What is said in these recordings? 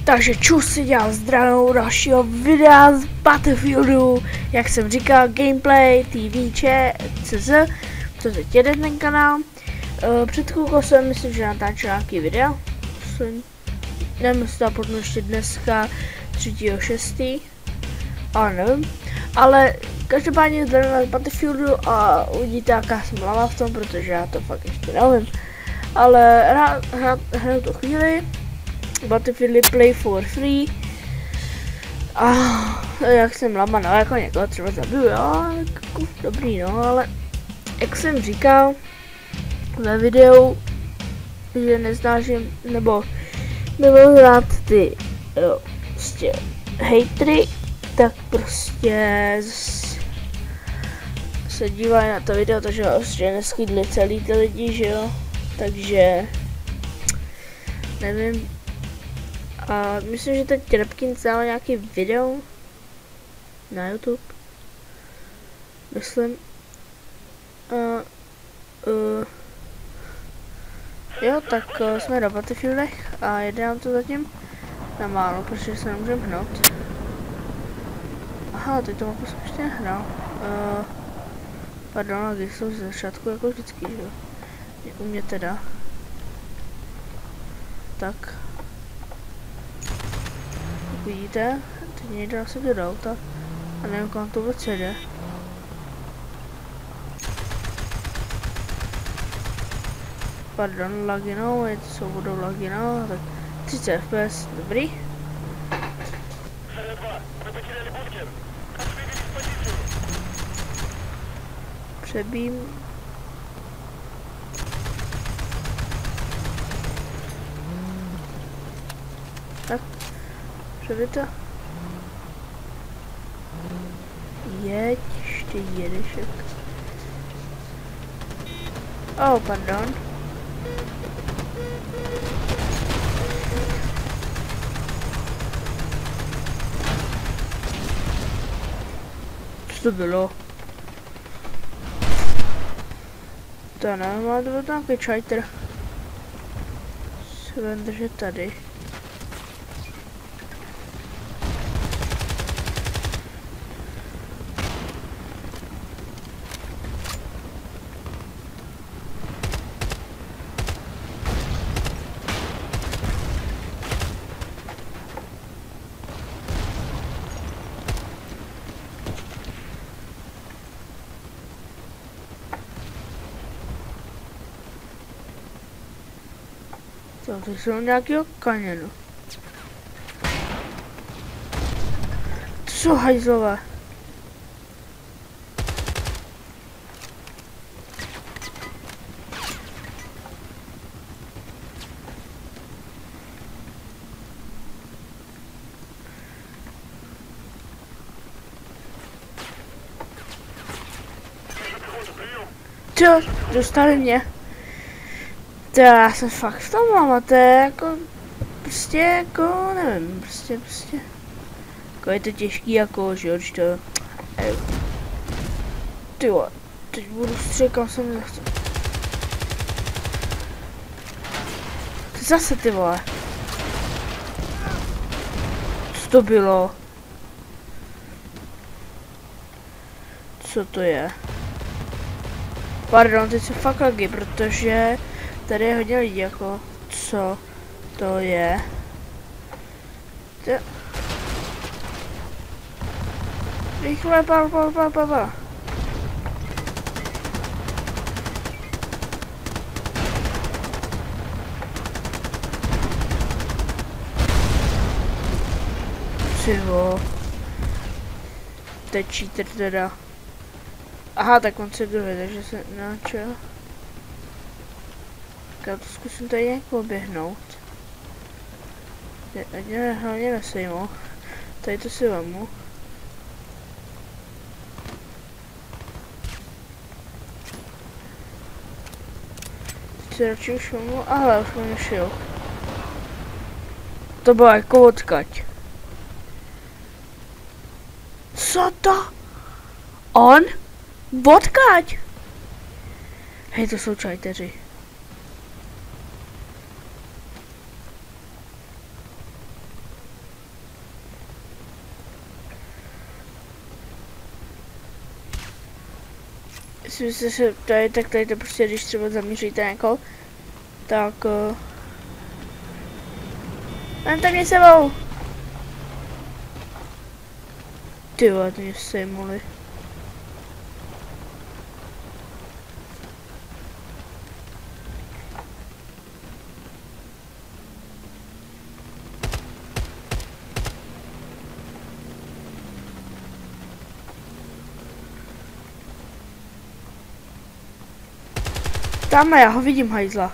Takže čus, já zdravím u dalšího videa z Battlefieldu, jak jsem říkal, gameplay, tvč.cz, co teď jede ten kanál. Před chvilkou jsem myslím, že natáčel nějaký video, nevím, jestli to potom ještě dneska 3.6. ale nevím, ale každopádně zdravím vás z Battlefieldu a uvidíte, jaká jsem lava v tom, protože já to fakt ještě nevím, ale hraju tu chvíli. Battlefield Play for Free. A jak jsem lama, no jako někoho třeba zabiju, jo, jako dobrý, no, ale jak jsem říkal ve videu, že neznáším, nebo miluji rád ty, jo, prostě hejtry, tak prostě se dívají na to video, takže prostě neschydli celý ty lidi, že jo, takže nevím. A myslím, že teď Repkin dal nějaký video na YouTube. Myslím. Jo, tak jsme na Battlefieldech a jede nám to zatím na málo, protože se nemůžeme hnout. Aha, teď to mapu jsem ještě nehrál. Pardon, ale když jsou ze začátku jako vždycky, že jo. U mě teda. Tak. Vidíte, teď nejde asi do auta a nevím, kam to vůbec jede. Pardon, lagy no, jsou budou lagy no, tak 30 fps, dobrý. Přebím. Tak. Přebito. Jeď, ještě jedešek. Oh, pardon. Co to bylo? To nevím, ale to byl nějaký čajter. Se budem držet tady. To jsou nějakého kaněnu. To jsou hajzlové. Co? Dostali mě. To já jsem fakt v tom mám, to je jako, prostě jako, nevím, prostě, jako je to těžký jako, že jo, když to, ty vole, teď budu střílet, kam jsem nechci. Ty zase, ty vole. Co to bylo? Co to je? Pardon, teď jsem fakt lagy, protože tady je hodně lidí, jako, co to je? Rychle, pal. Civo. Teď cheater teda. Aha, tak on se druhé, takže se načel. Já to zkusím tady nějak oběhnout. Hlavně nesejmu. Tady to si vemu. Teď si radši už vemu. Aha, už mě šel. To bylo jako odkaď. Co to? On? Odkaď? Hej, to jsou čajteři. jestli se tady, tak tady to prostě, když třeba zamíříte někoho, tak... Vemte mě sebou! Ty vole, ty mě sejmuli. Tamhle, já ho vidím, hajzla.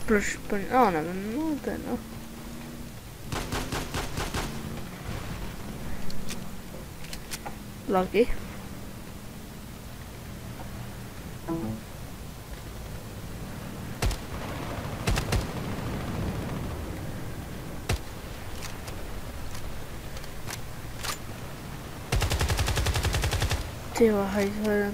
Proč? No, nevím, no to je no. Lagy. Ty jo, hajzle.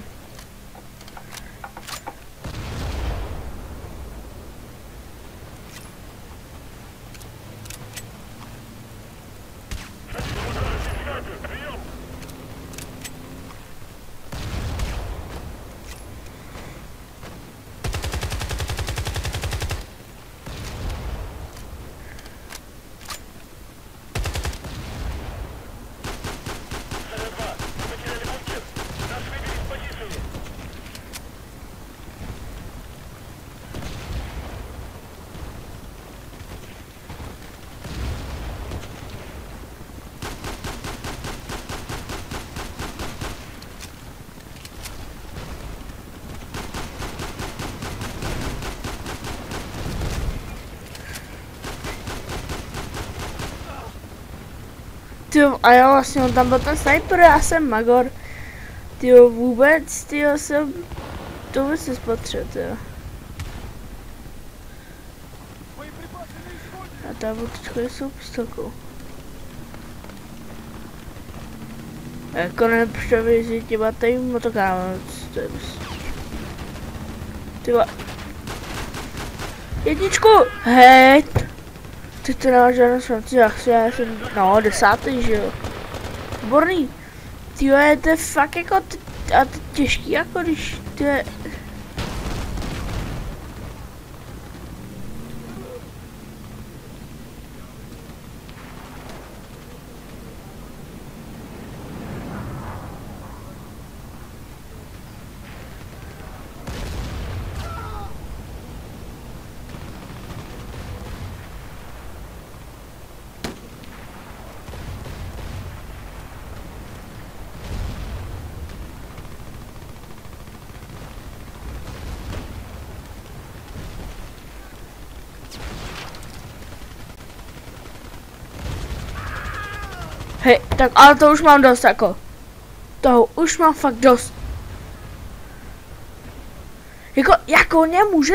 Tyjo, a jo, vlastně on tam byl ten sniper, já jsem Magor. Tyjo, vůbec, tyjo, jsem... To vůbec nespatřil, tyjo. A ta botička jsou pistolkou. Jako nepřevězí těma tady motokáma, to je prostě... Tyjo. Jedničku! Hej! Ty to nemáš žádnou šanci, já jsem, no, 10. že jo. Výborný. Tyjo, to je fakt jako, a to těžký jako když, to je... Hej, tak ale to už mám dost jako. Toho už mám fakt dost. Jako on mě může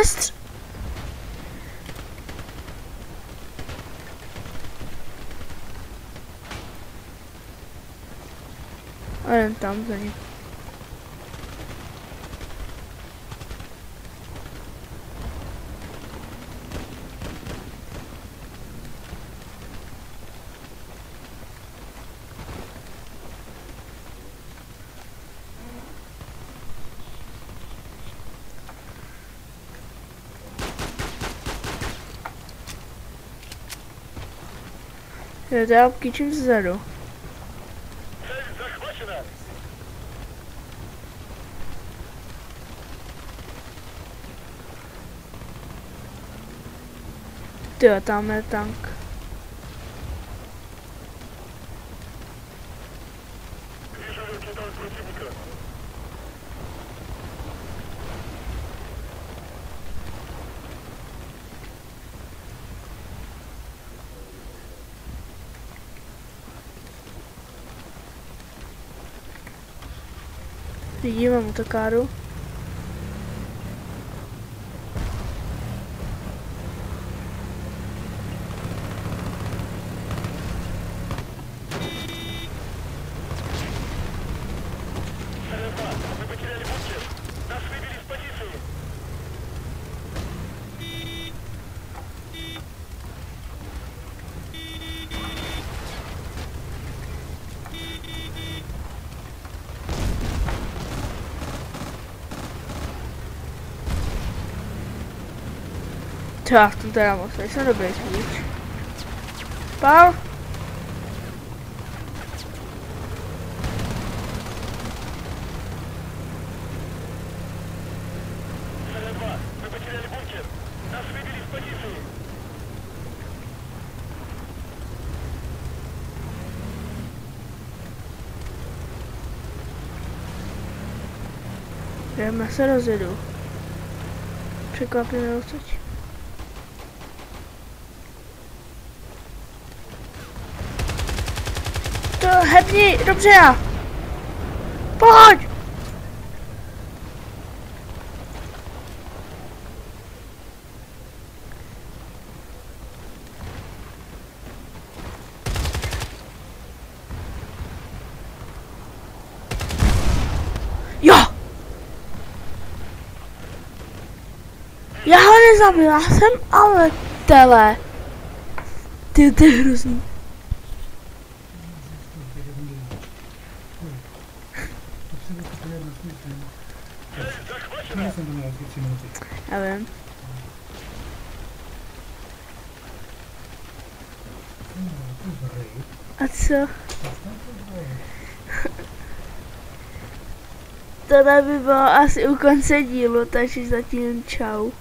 A jen tam za ním. Já obkýčím zezadu. Tyjo, tam je tank. Vidíme motokáru. Já v tom teda moc nejsem dobrý spíš. Pál? Já se rozjedu. Překvapíme odsaď. To hebni, dobře já. Pojď! Jo! Já ho nezabila jsem, ale tele. Ty, to je hrozný. Já vím. A co? To by bylo asi u konce dílu, takže zatím čau.